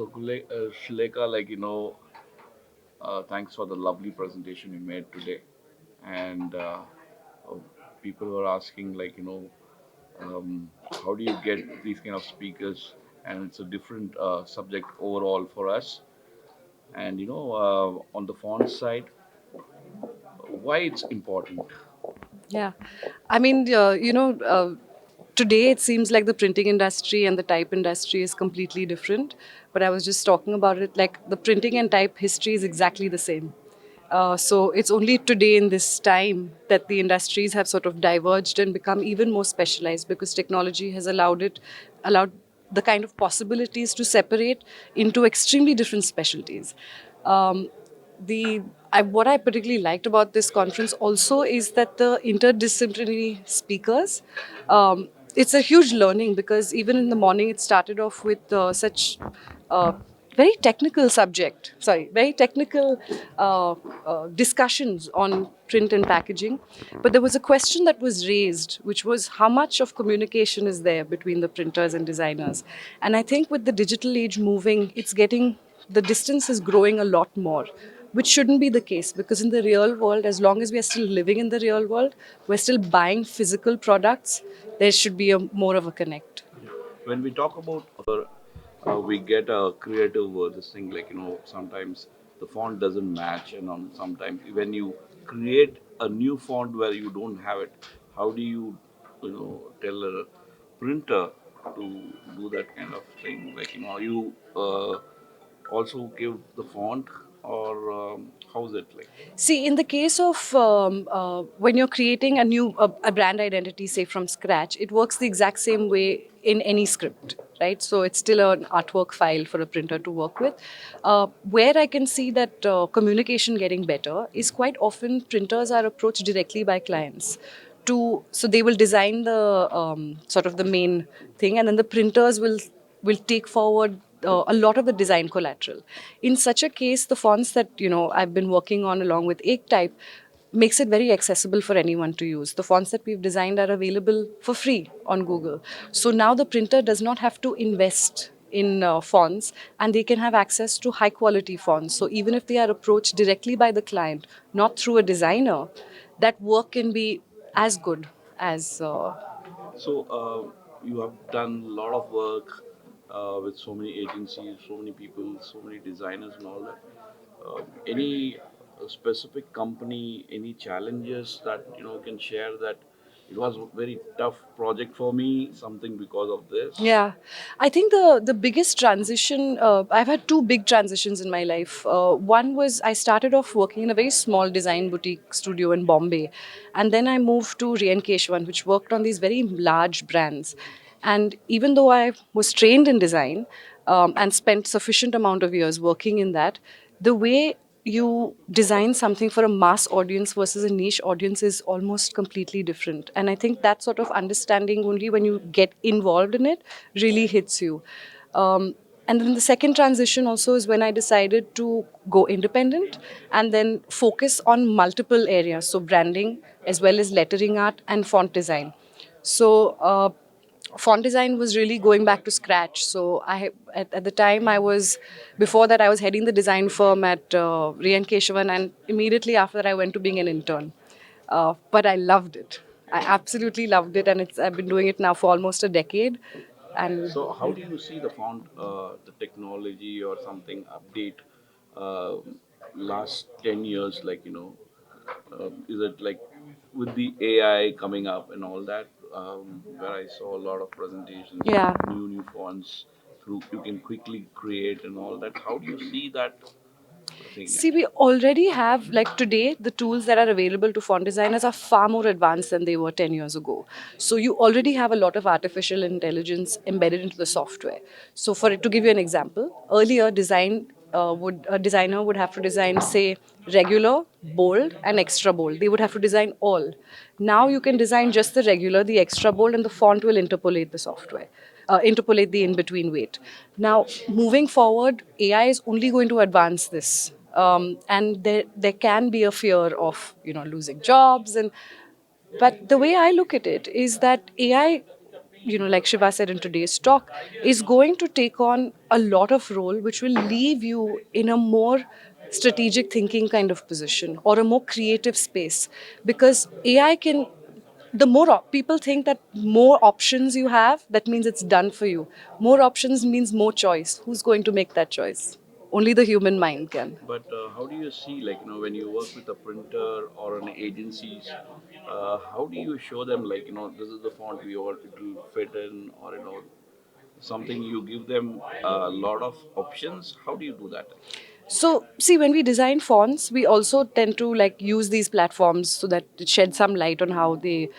Sulekha, thanks for the lovely presentation you made today. And uh, people were asking, how do you get these kind of speakers? And it's a different subject overall for us. And on the font side, why it's important? Yeah. I mean, today it seems like the printing industry and the type industry is completely different. But I was just talking about it like the printing and type history is exactly the same. So it's only today in this time that the industries have sort of diverged and become even more specialized because technology has allowed the kind of possibilities to separate into extremely different specialties. Um, what I particularly liked about this conference also is that the interdisciplinary speakers. It's a huge learning because even in the morning it started off with such uh, very technical subject. Sorry, very technical discussions on print and packaging. But there was a question that was raised, which was how much of communication is there between the printers and designers. And I think with the digital age moving, the distance is growing a lot more, which shouldn't be the case because in the real world, as long as we are still living in the real world, we're still buying physical products, there should be more of a connect. When we talk about we get a creative this thing sometimes the font doesn't match, and sometimes when you create a new font where you don't have it, how do you tell a printer to do that kind of thing? You also give the font, or how's it like? See, in the case of when you're creating a brand identity, say from scratch, it works the exact same way in any script, right? So it's still an artwork file for a printer to work with. Where I can see that communication getting better is quite often printers are approached directly by clients so they will design the sort of the main thing, and then the printers will take forward a lot of the design collateral. In such a case, the fonts that I've been working on along with Type makes it very accessible for anyone to use. The fonts that we've designed are available for free on Google. So now the printer does not have to invest in fonts, and they can have access to high quality fonts. So even if they are approached directly by the client, not through a designer, that work can be as good as So you have done a lot of work with so many agencies, so many people, so many designers, and all that. Any specific company, any challenges that can share that it was a very tough project for me, something because of this? Yeah, I think the biggest transition I've had two big transitions in my life. One was I started off working in a very small design boutique studio in Bombay, and then I moved to Keshavan, which worked on these very large brands. And even though I was trained in design and spent sufficient amount of years working in that, the way you design something for a mass audience versus a niche audience is almost completely different. And I think that sort of understanding only when you get involved in it really hits you. And then the second transition also is when I decided to go independent and then focus on multiple areas. So branding as well as lettering art and font design. So font design was really going back to scratch. So at the time before that I was heading the design firm at Keshavan, and immediately after that I went to being an intern. But I loved it. I absolutely loved it, and I've been doing it now for almost a decade. And So how do you see the font, the technology or something update uh, last 10 years? Is it like with the AI coming up and all that, where I saw a lot of presentations, yeah. new fonts through you can quickly create and all that. How do you see that thing See, we actually? already have, like today, the tools that are available to font designers are far more advanced than they were 10 years ago. So you already have a lot of artificial intelligence embedded into the software. So to give you an example, earlier a designer would have to design, say, regular, bold, and extra bold. They would have to design all. Now you can design just the regular, the extra bold, and the font will interpolate the in-between weight. Now, moving forward, AI is only going to advance this. And there can be a fear of losing jobs, but the way I look at it is that AI like Shiva said in today's talk, is going to take on a lot of role, which will leave you in a more strategic thinking kind of position or a more creative space. Because AI can, the more people think that more options you have, that means it's done for you. More options means more choice. Who's going to make that choice? Only the human mind can. But how do you see, like, when you work with a printer or an agencies, how do you show them, like, this is the font we want, it will fit in, or, something you give them a lot of options? How do you do that? So, see, when we design fonts, we also tend to like use these platforms so that it sheds some light on how they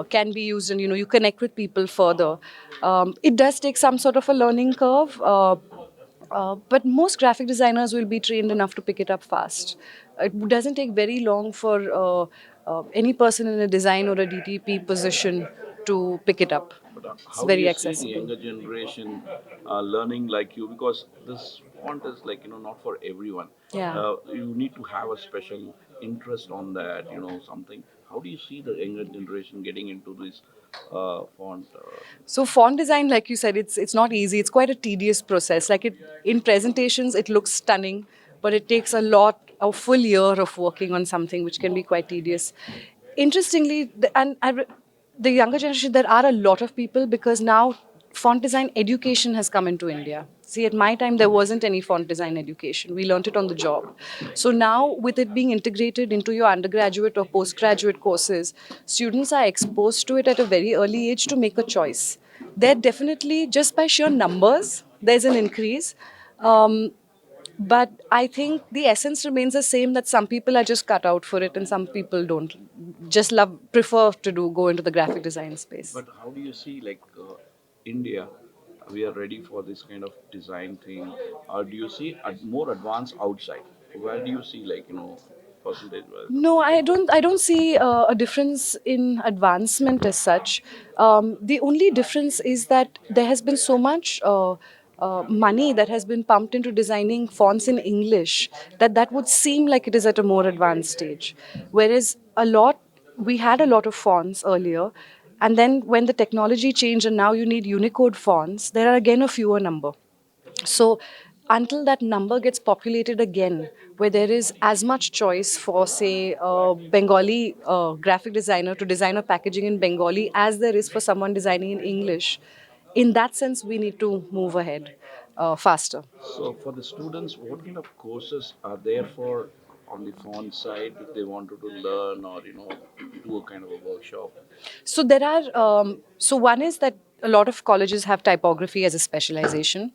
can be used, and you connect with people further. It does take some sort of a learning curve, but most graphic designers will be trained enough to pick it up fast. It doesn't take very long for any person in a design or a DTP position to pick it up. But It's how do very you see the accessible. younger generation learning like you? Because this font is, like, not for everyone. Yeah. You need to have a special interest on that, something. How do you see the younger generation getting into this font? So font design, like you said, it's not easy. It's quite a tedious process. Like it in presentations, it looks stunning, but it takes a full year of working on something, which can be quite tedious. Interestingly, the younger generation, there are a lot of people because now font design education has come into India. See, at my time, there wasn't any font design education. We learnt it on the job. So now, with it being integrated into your undergraduate or postgraduate courses, students are exposed to it at a very early age to make a choice. There definitely, just by sheer numbers, there's an increase. But I think the essence remains the same, that some people are just cut out for it and some people don't just prefer to go into the graphic design space. But how do you see, like, India? We are ready for this kind of design thing, or do you see more advanced outside? Where do you see, like, percentage wise? No, I don't see a difference in advancement as such. The only difference is that there has been so much money that has been pumped into designing fonts in English that would seem like it is at a more advanced stage. Whereas we had a lot of fonts earlier, and then when the technology changed and now you need Unicode fonts, there are again a fewer number. So until that number gets populated again, where there is as much choice for, say, a Bengali graphic designer to design a packaging in Bengali as there is for someone designing in English, in that sense, we need to move ahead faster. So for the students, what kind of courses are there for on the font side if they wanted to learn, or do a kind of a workshop? So there are. So one is that a lot of colleges have typography as a specialization.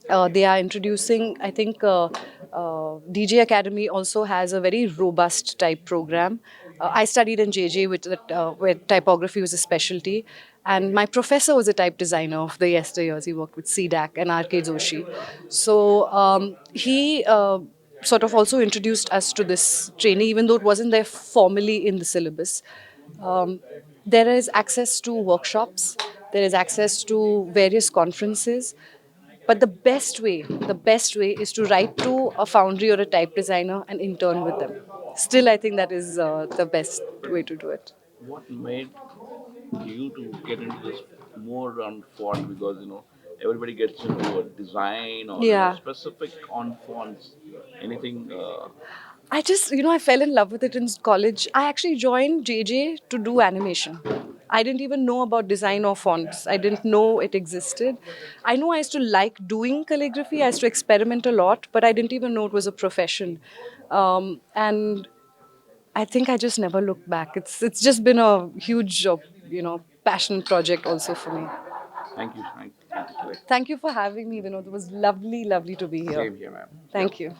They are introducing, I think, DJ Academy also has a very robust type program. I studied in JJ, where typography was a specialty. And my professor was a type designer of the yesteryears. He worked with CDAC and RK Joshi. So he sort of also introduced us to this training, even though it wasn't there formally in the syllabus. Um, there is access to workshops, there is access to various conferences. But the best way is to write to a foundry or a type designer and intern with them. Still, I think that is the best way to do it. What made you to get into this more on font? Because everybody gets into a design, or Yeah. specific on fonts. Anything? I just, I fell in love with it in college. I actually joined JJ to do animation. I didn't even know about design or fonts. I didn't know it existed. I know I used to like doing calligraphy. I used to experiment a lot, but I didn't even know it was a profession. And I think I just never looked back. It's just been a huge, passion project also for me. Thank you, thank you, Sulekha. Thank you for having me, Vinod. It was lovely, lovely to be here. Same here, ma'am. Thank you.